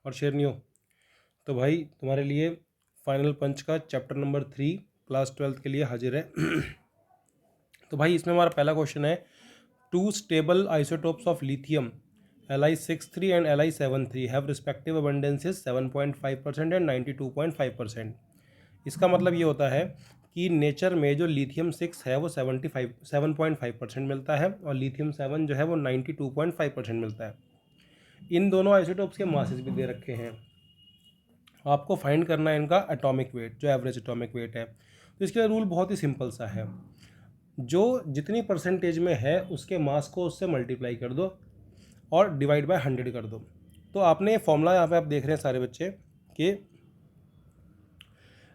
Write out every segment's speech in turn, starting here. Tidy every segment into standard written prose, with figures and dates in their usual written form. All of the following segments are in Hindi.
और शेरनियों, तो भाई तुम्हारे लिए फाइनल पंच का चैप्टर नंबर 3 क्लास 12th के लिए हाजिर है। तो भाई इसमें हमारा पहला क्वेश्चन है, two stable isotopes of lithium Li63 and Li73 have respective abundances 7.5% and 92.5%। इसका मतलब ये होता है कि नेचर में जो लिथियम 6 है वो 7.5% मिलता है और लिथियम 7 जो है वो 92.5% मिलता है। इन दोनों आइसोटोप्स के मासेस भी दे रखे हैं। आपको फाइंड करना है इनका एटॉमिक वेट, जो एवरेज एटॉमिक वेट है। तो इसके रूल बहुत ही सिंपल सा है, जो जितनी परसेंटेज में है उसके मास को उससे मल्टीप्लाई कर दो और डिवाइड बाय 100 कर दो। तो आपने ये फॉर्मूला यहाँ पे आप देख रहे हैं सारे बच्चे कि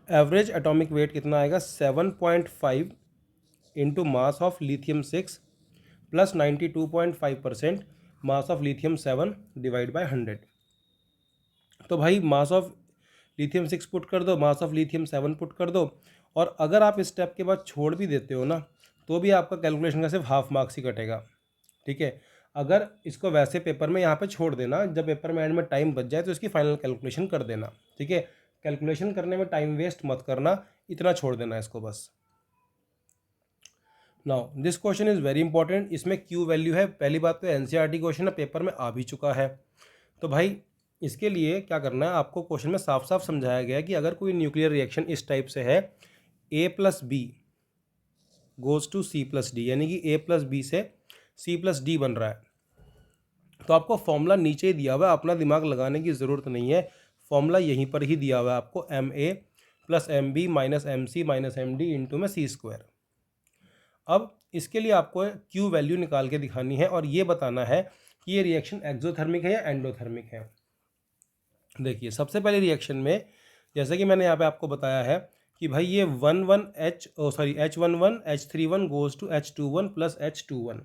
एवरेज एटॉमिक वेट कितना आएगा, 7.5 into mass of lithium 6 plus 92.5% mass of lithium 7 divide by 100। तो भाई मास ऑफ लिथियम 6 पुट कर दो, मास ऑफ लिथियम 7 पुट कर दो, और अगर आप इस स्टेप के बाद छोड़ भी देते हो ना तो भी आपका कैलकुलेशन का सिर्फ हाफ मार्क्स ही कटेगा। ठीक है, अगर इसको वैसे पेपर में यहाँ पे छोड़ देना, जब पेपर में एंड में टाइम बच जाए तो इसकी फाइनल कैलकुलेशन कर देना। ठीक है, कैलकुलेशन करने में टाइम वेस्ट मत करना, इतना छोड़ देना इसको बस। Now this question is very important. इसमें क्यू वैल्यू है। पहली बात तो एनसीईआरटी क्वेश्चन है, पेपर में आ भी चुका है। तो भाई इसके लिए क्या करना है, आपको क्वेश्चन में साफ साफ समझाया गया है कि अगर कोई न्यूक्लियर रिएक्शन इस टाइप से है, A plus B goes to C plus D, यानी कि A प्लस बी से C प्लस डी बन रहा है, तो आपको फॉर्मूला नीचे ही दिया हुआ है, अपना दिमाग लगाने की ज़रूरत नहीं है। फॉर्मूला यहीं पर ही दिया हुआ है आपको, MA plus MB minus MC minus MD into में C²। अब इसके लिए आपको Q वैल्यू निकाल के दिखानी है और ये बताना है कि ये रिएक्शन एक्सोथर्मिक है या एंडोथर्मिक है। देखिए सबसे पहले रिएक्शन में, जैसे कि मैंने यहाँ पे आपको बताया है कि भाई ये H11 H31 goes to H21 plus H21,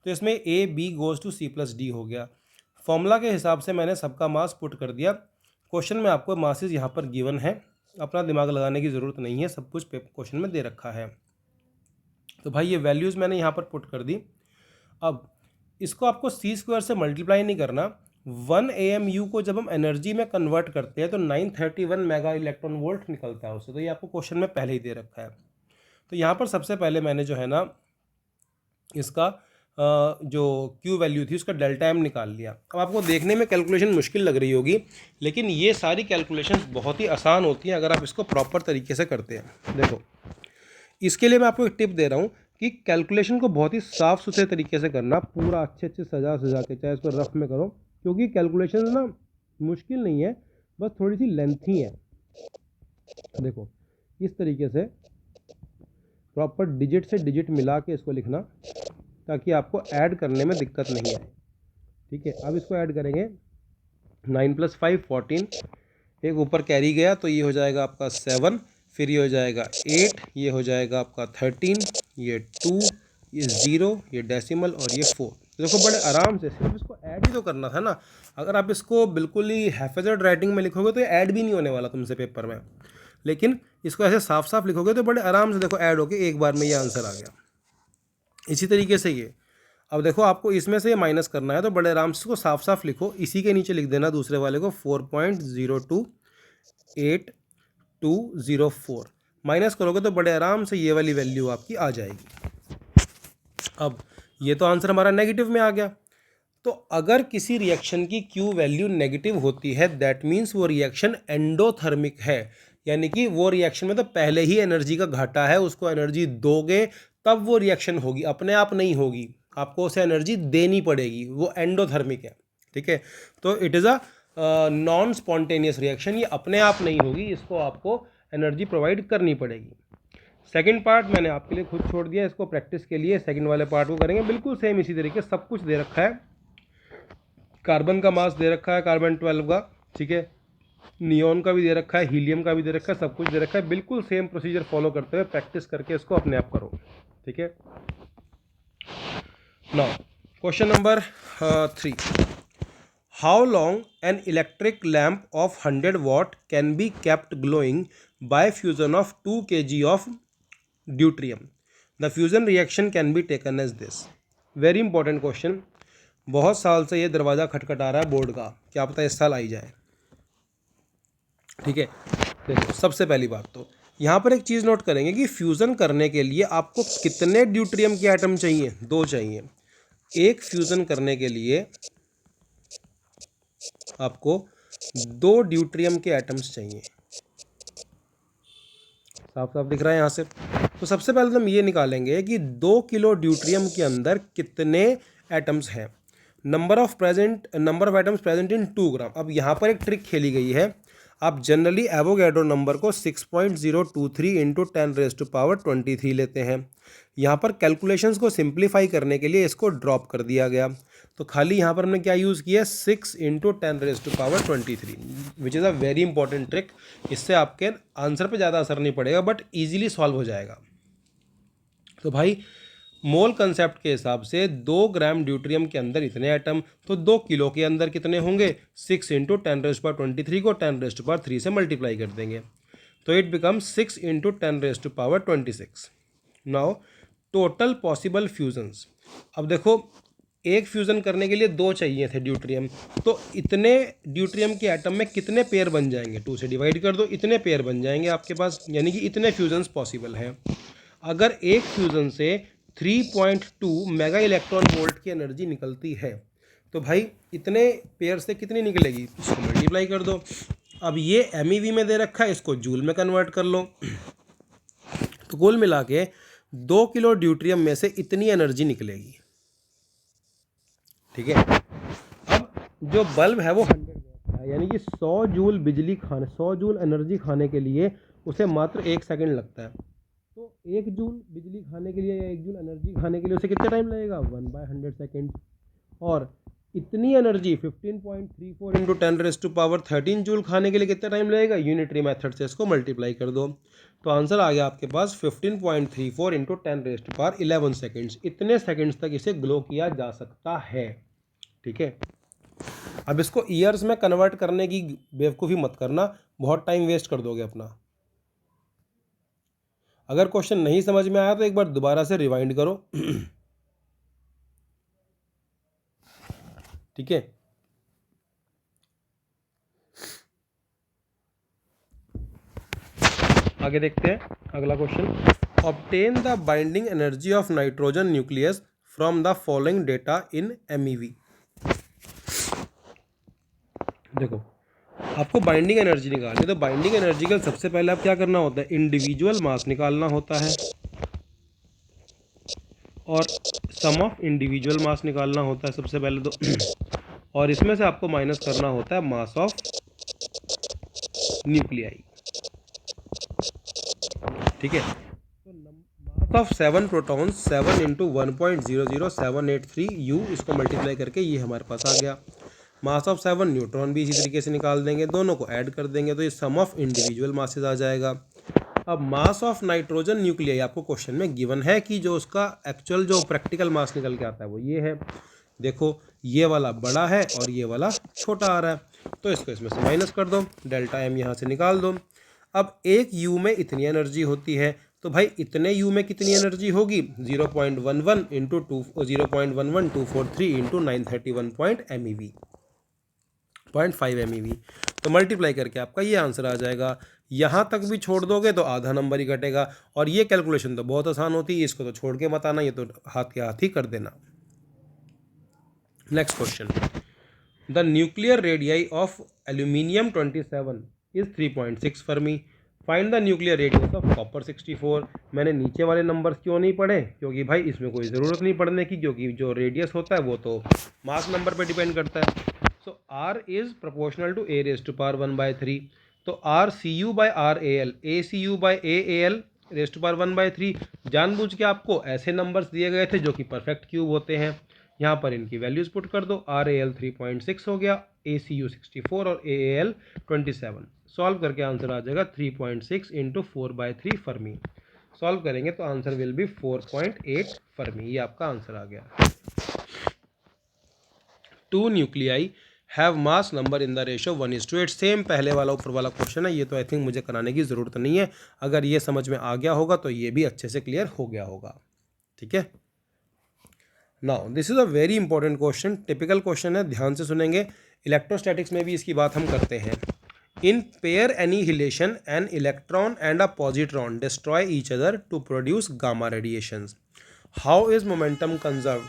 तो इसमें A B goes to C plus D हो गया। फॉर्मूला के हिसाब से मैंने सबका मास पुट कर दिया। क्वेश्चन में आपको मासेस यहाँ पर गिवन है, अपना दिमाग लगाने की ज़रूरत नहीं है, सब कुछ क्वेश्चन में दे रखा है। तो भाई ये वैल्यूज़ मैंने यहाँ पर पुट कर दी। अब इसको आपको C² से मल्टीप्लाई नहीं करना। 1 AMU को जब हम एनर्जी में कन्वर्ट करते हैं तो 931 मेगा इलेक्ट्रॉन वोल्ट निकलता है उससे, तो ये आपको क्वेश्चन में पहले ही दे रखा है। तो यहाँ पर सबसे पहले मैंने जो है ना इसका जो Q वैल्यू थी उसका डेल्टा M निकाल लिया। अब आपको देखने में कैलकुलेशन मुश्किल लग रही होगी, लेकिन ये सारी कैलकुलेशन बहुत ही आसान होती हैं अगर आप इसको प्रॉपर तरीके से करते हैं। देखो इसके लिए मैं आपको एक टिप दे रहा हूँ कि कैलकुलेशन को बहुत ही साफ़ सुथरे तरीके से करना, पूरा अच्छे सजा के, चाहे इसको रफ में करो, क्योंकि कैलकुलेशन ना मुश्किल नहीं है, बस थोड़ी सी लेंथी है। देखो इस तरीके से प्रॉपर डिजिट से डिजिट मिला के इसको लिखना, ताकि आपको ऐड करने में दिक्कत नहीं आए। ठीक है, अब इसको ऐड करेंगे, 9 + 5 14, एक ऊपर कैरी गया तो ये हो जाएगा आपका 7, फिर ये हो जाएगा 8, ये हो जाएगा आपका 13, ये 2, ये 0, ये डेसिमल और ये 4। तो देखो बड़े आराम से सिर्फ इसको ऐड ही तो करना था ना। अगर आप इसको बिल्कुल ही हैफेजर्ड राइटिंग में लिखोगे तो ये ऐड भी नहीं होने वाला तुमसे पेपर में, लेकिन इसको ऐसे साफ साफ लिखोगे तो बड़े आराम से देखो ऐड होके एक बार में ये आंसर आ गया। इसी तरीके से ये, अब देखो आपको इसमें से माइनस करना है तो बड़े आराम से इसको साफ साफ लिखो, इसी के नीचे लिख देना दूसरे वाले को 4.028204, माइनस करोगे तो बड़े आराम से ये वाली वैल्यू आपकी आ जाएगी। अब ये तो आंसर हमारा नेगेटिव में आ गया। तो अगर किसी रिएक्शन की Q वैल्यू नेगेटिव होती है, दैट मीन्स वो रिएक्शन एंडोथर्मिक है, यानी कि वो रिएक्शन में तो पहले ही एनर्जी का घाटा है, उसको एनर्जी दोगे तब वो रिएक्शन होगी, अपने आप नहीं होगी, आपको उसे एनर्जी देनी पड़ेगी, वो एंडोथर्मिक है। ठीक है, तो it is a non spontaneous reaction, ये अपने आप नहीं होगी, इसको आपको एनर्जी प्रोवाइड करनी पड़ेगी। सेकंड पार्ट मैंने आपके लिए खुद छोड़ दिया, इसको प्रैक्टिस के लिए सेकंड वाले पार्ट को करेंगे बिल्कुल सेम इसी तरीके, सब कुछ दे रखा है। कार्बन का मास दे रखा है, कार्बन 12 का, ठीक है, नियॉन का भी दे रखा है, हीलियम का भी दे रखा है, सब कुछ दे रखा है। बिल्कुल सेम प्रोसीजर फॉलो करते हुए प्रैक्टिस करके इसको अपने आप करो। ठीक है, now question number 3, how long an electric lamp of 100 watt can be kept glowing by fusion of 2 kg of deuterium? The fusion reaction can be taken as this. Very important question, बहुत साल से ये दरवाज़ा खटखटा रहा है बोर्ड का, क्या पता इस साल आई जाए। ठीक है, देखो सबसे पहली बात तो यहाँ पर एक चीज़ नोट करेंगे कि फ्यूज़न करने के लिए आपको कितने ड्यूट्रियम के एटम चाहिए, 2 चाहिए। एक फ्यूज़न करने के लिए आपको 2 ड्यूट्रियम के एटम्स चाहिए। साफ साफ दिख रहा है यहाँ से। तो सबसे पहले हम ये निकालेंगे कि 2 किलो ड्यूट्रियम के अंदर कितने एटम्स हैं। Number of atoms present in 2 ग्राम। अब यहाँ पर एक ट्रिक खेली गई है। आप जनरली एवोगैड्रो नंबर को 6.023 इंटू 10⁻23 लेते हैं। यहाँ पर कैलकुलेशंस को सिंप्लीफाई करने के लिए इसको ड्रॉप कर दिया गया, तो खाली यहाँ पर हमने क्या यूज़ किया, 6 into 10⁻23, which is a very important trick. इससे आपके आंसर पे ज़्यादा असर नहीं पड़ेगा, बट ईजिली सॉल्व हो जाएगा। तो भाई मोल कंसेप्ट के हिसाब से 2 ग्राम ड्यूट्रियम के अंदर इतने एटम, तो 2 किलो के अंदर कितने होंगे, 6 इंटू 10⁻23 को 10⁻3 से मल्टीप्लाई कर देंगे, तो it becomes 6 into 10⁻26। Now total possible fusions. अब देखो एक फ्यूज़न करने के लिए 2 चाहिए थे ड्यूट्रियम, तो इतने ड्यूट्रियम के एटम में कितने पेयर बन जाएंगे, 2 से डिवाइड कर दो, इतने पेयर बन जाएंगे आपके पास, यानी कि इतने फ्यूजन्स पॉसिबल हैं। अगर एक फ्यूज़न से 3.2 मेगा इलेक्ट्रॉन वोल्ट की एनर्जी निकलती है, तो भाई इतने पेयर से कितनी निकलेगी, इसको मल्टीप्लाई कर दो। अब ये MEV में दे रखा है, इसको जूल में कन्वर्ट कर लो। तो कुल मिला के 2 किलो ड्यूट्रियम में से इतनी एनर्जी निकलेगी। ठीक है, अब जो बल्ब है वो 100 वाट है, यानी कि 100 जूल बिजली खाने 100 जूल एनर्जी खाने के लिए उसे मात्र 1 सेकंड लगता है। तो 1 जूल बिजली खाने के लिए या 1 जूल एनर्जी खाने के लिए उसे कितना टाइम लगेगा, 1/100 सेकेंड। और इतनी एनर्जी 15.34 इंटू 10⁻13 जूल खाने के लिए कितना टाइम लगेगा, यूनिटरी मेथड से इसको मल्टीप्लाई कर दो, तो आंसर आ गया आपके पास 15.34 इंटू 10⁻11 सेकेंड्स। इतने सेकेंड्स तक इसे ग्लो किया जा सकता है। ठीक है, अब इसको ईयर्स में कन्वर्ट करने की बेवकूफ़ी मत करना, बहुत टाइम वेस्ट कर दोगे अपना। अगर क्वेश्चन नहीं समझ में आया तो एक बार दोबारा से रिवाइंड करो। ठीक है, आगे देखते हैं अगला question. Obtain the binding energy of nitrogen nucleus from the following data in MEV। देखो आपको बाइंडिंग एनर्जी निकालनी है, तो बाइंडिंग एनर्जी का सबसे पहले आप क्या करना होता है, इंडिविजुअल मास निकालना होता है और सम ऑफ इंडिविजुअल मास निकालना होता है सबसे पहले तो और इसमें से आपको माइनस करना होता है मास ऑफ न्यूक्लियाई। ठीक है, तो mass of 7 protons 7 into 1.00783 U, इसको मल्टीप्लाई करके ये हमारे पास आ गया। मास ऑफ 7 न्यूट्रॉन भी इसी तरीके से निकाल देंगे, दोनों को ऐड कर देंगे तो ये सम ऑफ इंडिविजुअल मासेस आ जाएगा। अब मास ऑफ नाइट्रोजन न्यूक्लियाई आपको क्वेश्चन में गिवन है कि जो उसका एक्चुअल जो प्रैक्टिकल मास निकल के आता है वो ये है। देखो ये वाला बड़ा है और ये वाला छोटा आ रहा है, तो इसको इसमें से माइनस कर दो, डेल्टा M यहाँ से निकाल दो। अब एक U में इतनी एनर्जी होती है, तो भाई इतने U में कितनी एनर्जी होगी, 0.11 इंटू 0.11243 इंटू 931 0.5 MeV, तो मल्टीप्लाई करके आपका ये आंसर आ जाएगा। यहाँ तक भी छोड़ दोगे तो आधा नंबर ही कटेगा, और ये कैलकुलेशन तो बहुत आसान होती है, इसको तो छोड़ के मत आना, ये तो हाथ के हाथ ही कर देना। Next question, the nuclear radii of aluminium 27 is 3.6 Fermi, find the nuclear radius of copper 64। मैंने नीचे वाले नंबर्स क्यों नहीं पढ़े, क्योंकि भाई इसमें कोई ज़रूरत नहीं पढ़ने की, क्योंकि जो रेडियस होता है वो तो मास नंबर पे डिपेंड करता है। So R is proportional to A⁻1/3, तो RCU/RAL ACU/AAL (1/3) जानबूझ के आपको ऐसे नंबर्स दिए गए थे जो कि परफेक्ट क्यूब होते हैं, यहाँ पर इनकी वैल्यूज पुट कर दो। RAL 3.6 हो गया, ACU 64 और AAL 27। सॉल्व करके आंसर आ जाएगा 3.6 इंटू 4/3 फर्मी। सॉल्व करेंगे तो आंसर विल बी 4.8 फर्मी, ये आपका आंसर आ गया। 2 nuclei have mass number in the ratio 1:8। Same पहले वाला ऊपर वाला क्वेश्चन है, ये तो आई थिंक मुझे कराने की ज़रूरत नहीं है। अगर ये समझ में आ गया होगा तो ये भी अच्छे से क्लियर हो गया होगा। ठीक है, now this is a very important question, typical question है, ध्यान से सुनेंगे। इलेक्ट्रोस्टैटिक्स में भी इसकी बात हम करते हैं। In pair annihilation, an electron and a positron destroy each other to produce gamma radiations. How is momentum conserved?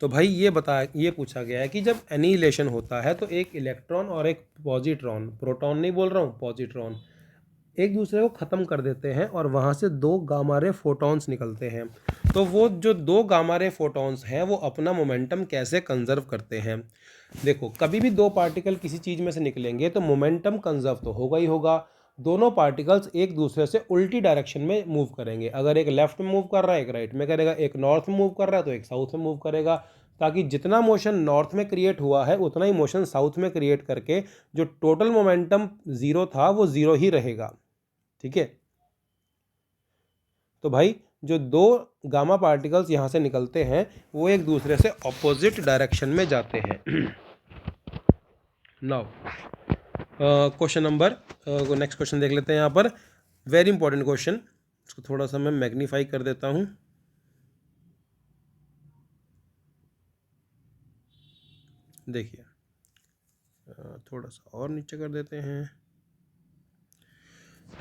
तो भाई ये पूछा गया है कि जब एनिहिलेशन होता है तो एक इलेक्ट्रॉन और एक पॉजिट्रॉन, प्रोटॉन नहीं बोल रहा हूँ, पॉजिट्रॉन, एक दूसरे को ख़त्म कर देते हैं और वहाँ से दो गामा रे फोटॉन्स निकलते हैं। तो वो जो दो गामा रे फोटॉन्स हैं वो अपना मोमेंटम कैसे कंजर्व करते हैं? देखो, कभी भी दो पार्टिकल किसी चीज़ में से निकलेंगे तो मोमेंटम कंजर्व तो होगा ही होगा। दोनों पार्टिकल्स एक दूसरे से उल्टी डायरेक्शन में मूव करेंगे। अगर एक लेफ्ट में मूव कर रहा है एक राइट में करेगा, एक नॉर्थ में मूव कर रहा है तो एक साउथ में मूव करेगा, ताकि जितना मोशन नॉर्थ में क्रिएट हुआ है उतना ही मोशन साउथ में क्रिएट करके जो टोटल मोमेंटम ज़ीरो था वो ज़ीरो ही रहेगा। ठीक है, तो भाई जो दो गामा पार्टिकल्स यहाँ से निकलते हैं वो एक दूसरे से ऑपोजिट डायरेक्शन में जाते हैं। Now question number next question देख लेते हैं। यहाँ पर वेरी इंपॉर्टेंट क्वेश्चन, इसको थोड़ा सा मैं मैग्नीफाई कर देता हूँ। देखिए, थोड़ा सा और नीचे कर देते हैं।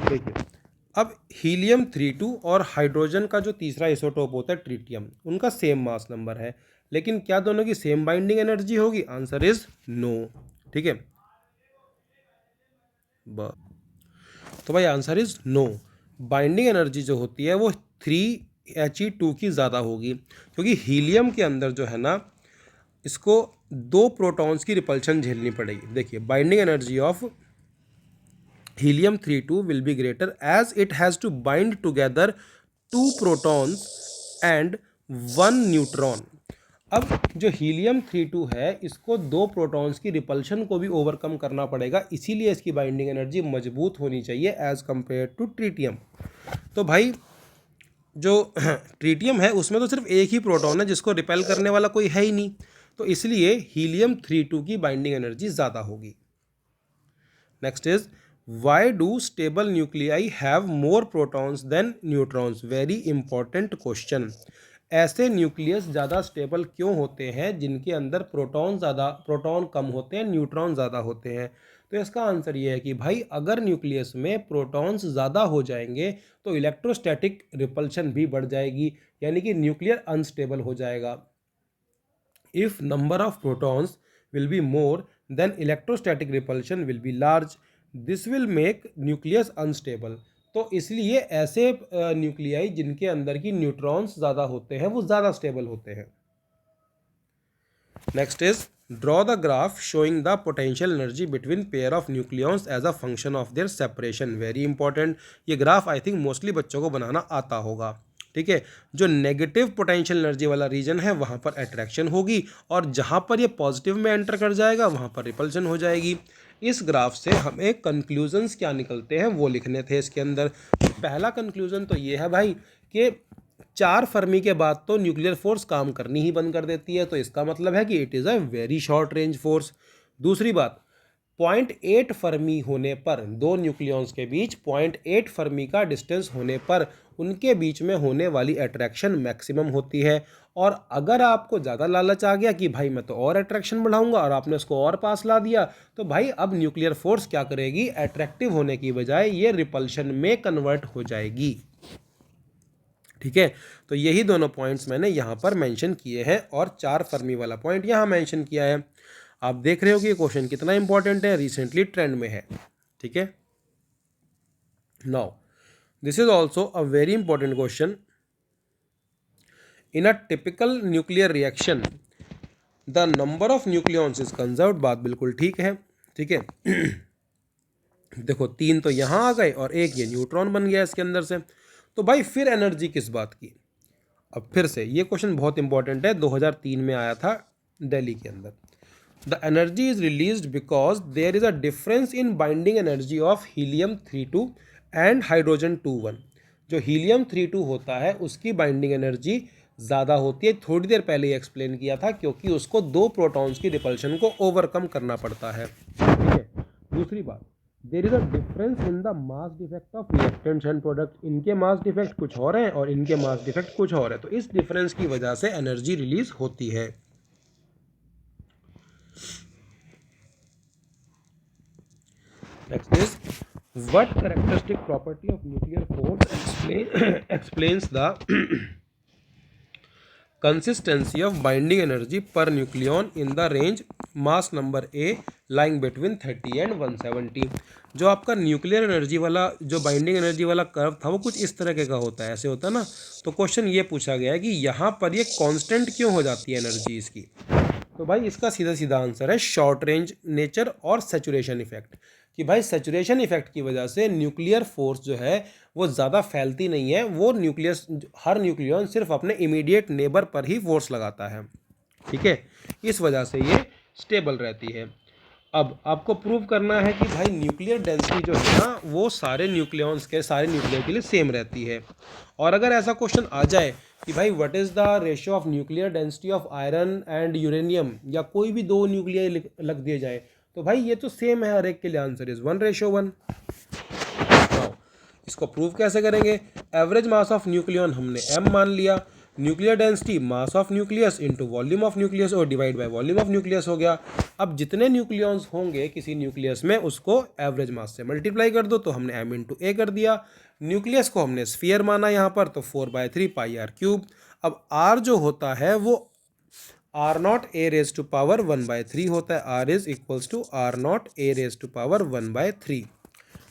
देखिए, अब हीलियम 32 और हाइड्रोजन का जो तीसरा आइसोटोप होता है ट्रिटियम, उनका सेम मास नंबर है, लेकिन क्या दोनों की सेम बाइंडिंग एनर्जी होगी? Answer is no. ठीक है, तो भाई answer is no. Binding energy जो होती है वो 3He2 की ज़्यादा होगी, क्योंकि हीलियम के अंदर जो है ना, इसको दो प्रोटॉन्स की रिपल्शन झेलनी पड़ेगी। देखिए, binding energy of helium 32 will be greater as it has to bind together two protons and one neutron. अब जो हीलियम 32 है इसको दो प्रोटॉन्स की रिपल्शन को भी ओवरकम करना पड़ेगा, इसीलिए इसकी बाइंडिंग एनर्जी मजबूत होनी चाहिए एज कंपेयर टू ट्रिटियम। तो भाई जो ट्रिटियम है उसमें तो सिर्फ एक ही प्रोटॉन है जिसको रिपेल करने वाला कोई है ही नहीं, तो इसलिए हीलियम 32 की बाइंडिंग एनर्जी ज़्यादा होगी। Next is, why do stable nuclei have more protons than neutrons? Very important question. ऐसे न्यूक्लियस ज़्यादा स्टेबल क्यों होते हैं जिनके अंदर प्रोटॉन कम होते हैं, न्यूट्रॉन ज़्यादा होते हैं? तो इसका आंसर ये है कि भाई अगर न्यूक्लियस में प्रोटॉन्स ज़्यादा हो जाएंगे तो इलेक्ट्रोस्टैटिक रिपल्शन भी बढ़ जाएगी, यानी कि न्यूक्लियर अनस्टेबल हो जाएगा। If number of protons will be more, then electrostatic repulsion will be large. This will make nucleus unstable. तो इसलिए ऐसे न्यूक्लियाई जिनके अंदर की न्यूट्रॉन्स ज़्यादा होते हैं वो ज़्यादा स्टेबल होते हैं। Next is, draw the graph showing the potential energy between pair of nucleons as a function of their separation. Very important, ये ग्राफ आई थिंक मोस्टली बच्चों को बनाना आता होगा। ठीक है, जो नेगेटिव पोटेंशियल एनर्जी वाला रीजन है वहाँ पर अट्रैक्शन होगी और जहाँ पर ये पॉजिटिव में एंटर कर जाएगा वहाँ पर रिपल्शन हो जाएगी। इस ग्राफ से हमें कंक्लूजन्स क्या निकलते हैं वो लिखने थे इसके अंदर। पहला कंक्लूजन तो ये है भाई कि 4 फर्मी के बाद तो न्यूक्लियर फोर्स काम करनी ही बंद कर देती है, तो इसका मतलब है कि it is a very short range force. दूसरी बात, 0.8 फर्मी होने पर, दो न्यूक्लियॉन्स के बीच 0.8 फर्मी का डिस्टेंस होने पर उनके बीच में होने वाली अट्रैक्शन मैक्सिमम होती है। और अगर आपको ज़्यादा लालच आ गया कि भाई मैं तो और अट्रैक्शन बढ़ाऊंगा और आपने उसको और पास ला दिया, तो भाई अब न्यूक्लियर फोर्स क्या करेगी, अट्रैक्टिव होने की बजाय ये रिपल्शन में कन्वर्ट हो जाएगी। ठीक है, तो यही दोनों पॉइंट्स मैंने यहाँ पर मेंशन किए हैं और 4 फर्मी वाला पॉइंट यहाँ मेंशन किया है। आप देख रहे हो कि ये क्वेश्चन कितना इंपॉर्टेंट है, रिसेंटली ट्रेंड में है। ठीक है, now this is also a very important question. In a typical nuclear reaction the number of nucleons is conserved. बात बिल्कुल ठीक है। ठीक है देखो, 3 तो यहाँ आ गए और एक ये न्यूट्रॉन बन गया इसके अंदर से, तो भाई फिर एनर्जी किस बात की? अब फिर से ये क्वेश्चन बहुत इंपॉर्टेंट है, 2003 में आया था दिल्ली के अंदर। The energy is released because there is a difference in binding energy of helium 32 and hydrogen 21। जो हीलियम 32 होता है उसकी बाइंडिंग एनर्जी ज़्यादा होती है, थोड़ी देर पहले ही एक्सप्लेन किया था, क्योंकि उसको दो प्रोटॉन्स की रिपल्शन को ओवरकम करना पड़ता है। ठीक है, दूसरी बात, there is a difference in the mass defect of reactants and product. इनके मास डिफेक्ट कुछ और हैं और इनके मास डिफेक्ट कुछ और है, तो इस डिफरेंस की वजह से एनर्जी रिलीज होती है। Next is what characteristic property of nuclear force explains the consistency of binding energy per nucleon in the range mass number A lying between 30 and 170। जो आपका न्यूक्लियर एनर्जी वाला जो बाइंडिंग एनर्जी वाला कर्व था वो कुछ इस तरह का होता है, ऐसे होता है ना। तो क्वेश्चन ये पूछा गया है कि यहाँ पर ये कांस्टेंट क्यों हो जाती है एनर्जी इसकी। तो भाई इसका सीधा सीधा आंसर है शॉर्ट रेंज नेचर और सैचुरेशन इफेक्ट, कि भाई सैचुरेशन इफेक्ट की वजह से न्यूक्लियर फोर्स जो है वो ज़्यादा फैलती नहीं है, वो न्यूक्लियस हर न्यूक्लियन सिर्फ अपने इमीडिएट नेबर पर ही फोर्स लगाता है, ठीक है। इस वजह से ये स्टेबल रहती है। अब आपको प्रूव करना है कि भाई न्यूक्लियर डेंसिटी जो है ना वो सारे न्यूक्लियॉन्स के सारे न्यूक्लियर के लिए सेम रहती है। और अगर ऐसा क्वेश्चन आ जाए कि भाई what is the ratio of nuclear density of iron and uranium, या कोई भी दो न्यूक्लियर लग दिए जाए, तो भाई ये तो सेम है हर एक के लिए, आंसर इज 1:1। इसको प्रूव कैसे करेंगे। एवरेज मास ऑफ न्यूक्लियन हमने m मान लिया, nuclear density mass of nucleus into volume of nucleus और divide by volume of nucleus हो गया। अब जितने न्यूक्लियॉन्स होंगे किसी न्यूक्लियस में उसको एवरेज मास से मल्टीप्लाई कर दो, तो हमने m इंटू a कर दिया। न्यूक्लियस को हमने स्फीयर माना यहाँ पर, तो 4/3 πr³। अब r जो होता है वो r0 a raise to power 1/3 होता है, r is equals to r0 a raise to power 1/3,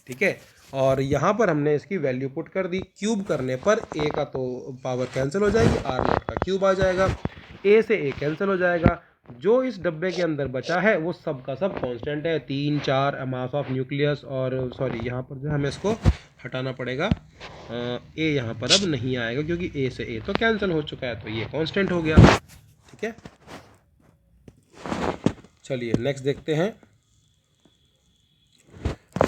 ठीक है। और यहाँ पर हमने इसकी वैल्यू पुट कर दी, क्यूब करने पर a का तो पावर कैंसिल हो जाएगी, r0 का क्यूब आ जाएगा, a से a कैंसिल हो जाएगा। जो इस डब्बे के अंदर बचा है वो सब का सब कांस्टेंट है, 3 4 मास ऑफ न्यूक्लियस, और सॉरी यहाँ पर जो हमें इसको हटाना पड़ेगा, a यहाँ पर अब नहीं आएगा क्योंकि a से a तो कैंसिल हो चुका है, तो ये कांस्टेंट हो गया, ठीक है। चलिए नेक्स्ट देखते हैं।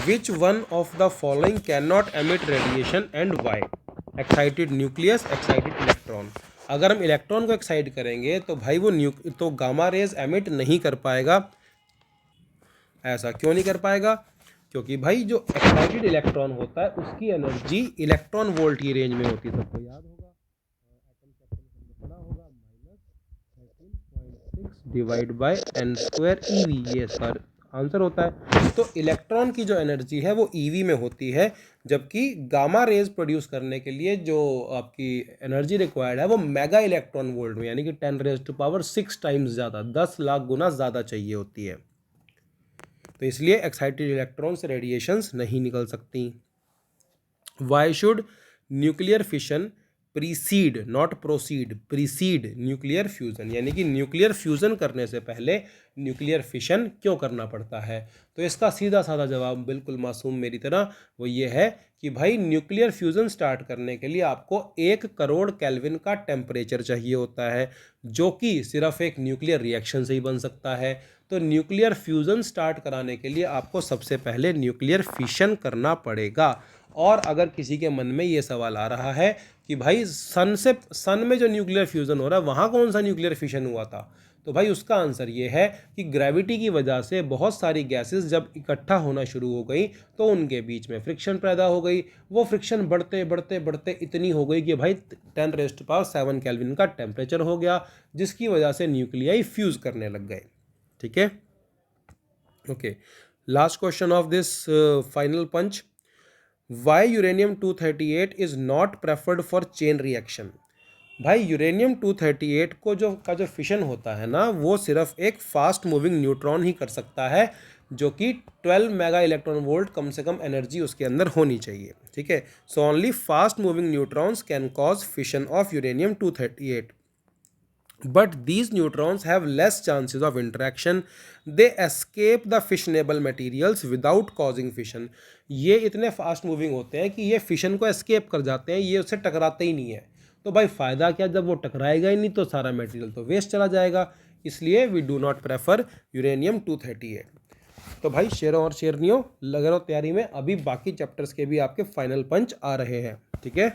Which one of the following cannot emit radiation and why? Excited nucleus, excited electron। अगर हम इलेक्ट्रॉन को एक्साइट करेंगे तो भाई वो तो गामा रेज एमिट नहीं कर पाएगा। ऐसा क्यों नहीं कर पाएगा? क्योंकि भाई जो एक्साइटेड इलेक्ट्रॉन होता है उसकी एनर्जी इलेक्ट्रॉन वोल्ट की रेंज में होती है, सबको याद होगा, एटम चैप्टर में पढ़ा होगा, -13.6 डिवाइड बाय n² eV, ये इसका आंसर होता है। तो इलेक्ट्रॉन की जो एनर्जी है वो ईवी में होती है, जबकि गामा रेज प्रोड्यूस करने के लिए जो आपकी एनर्जी रिक्वायर्ड है वो मेगा इलेक्ट्रॉन वोल्ट में, यानी कि 10⁻⁶ टाइम्स ज़्यादा, 10 लाख गुना ज़्यादा चाहिए होती है। तो इसलिए एक्साइटेड इलेक्ट्रॉन से रेडिएशंस नहीं निकल सकती। Why should nuclear fission preceded not proceed, preceded nuclear fusion, यानी कि न्यूक्लियर फ्यूज़न करने से पहले न्यूक्लियर फिशन क्यों करना पड़ता है? तो इसका सीधा साधा जवाब बिल्कुल मासूम मेरी तरह वो ये है कि भाई न्यूक्लियर फ्यूज़न स्टार्ट करने के लिए आपको 1 करोड़ केल्विन का टेम्परेचर चाहिए होता है, जो कि सिर्फ एक न्यूक्लियर रिएक्शन से ही बन सकता है। तो न्यूक्लियर फ्यूज़न स्टार्ट कराने के लिए आपको सबसे पहले न्यूक्लियर फिशन करना पड़ेगा। और अगर किसी के मन में ये सवाल आ रहा है कि भाई सन में जो न्यूक्लियर फ्यूज़न हो रहा है वहाँ कौन सा न्यूक्लियर फिशन हुआ था, तो भाई उसका आंसर ये है कि ग्रेविटी की वजह से बहुत सारी गैसेस जब इकट्ठा होना शुरू हो गई तो उनके बीच में फ्रिक्शन पैदा हो गई। वो फ्रिक्शन बढ़ते बढ़ते बढ़ते इतनी हो गई कि भाई 10⁻⁷ केल्विन का टेम्परेचर हो गया, जिसकी वजह से न्यूक्लियाई फ्यूज़ करने लग गए, ठीक है। Okay, last question of this final punch. Why uranium 238 is not preferred for chain reaction. भाई यूरेनियम 238 को जो फिशन होता है ना वो सिर्फ एक फास्ट मूविंग न्यूट्रॉन ही कर सकता है, जो कि 12 मेगा इलेक्ट्रॉन वोल्ट कम से कम एनर्जी उसके अंदर होनी चाहिए, ठीक है। So only fast moving neutrons can cause fission of uranium 238, but these neutrons have less chances of interaction, they escape the fissionable materials without causing fission। ये इतने फास्ट मूविंग होते हैं कि ये फिशन को एस्केप कर जाते हैं, ये उससे टकराते ही नहीं है। तो भाई फ़ायदा क्या, जब वो टकराएगा ही नहीं तो सारा मटेरियल तो वेस्ट चला जाएगा, इसलिए we do not prefer uranium 238। तो भाई शेरों और शेरनियों लगे रहो तैयारी में, अभी बाकी चैप्टर्स के भी आपके फाइनल पंच आ रहे हैं, ठीक है।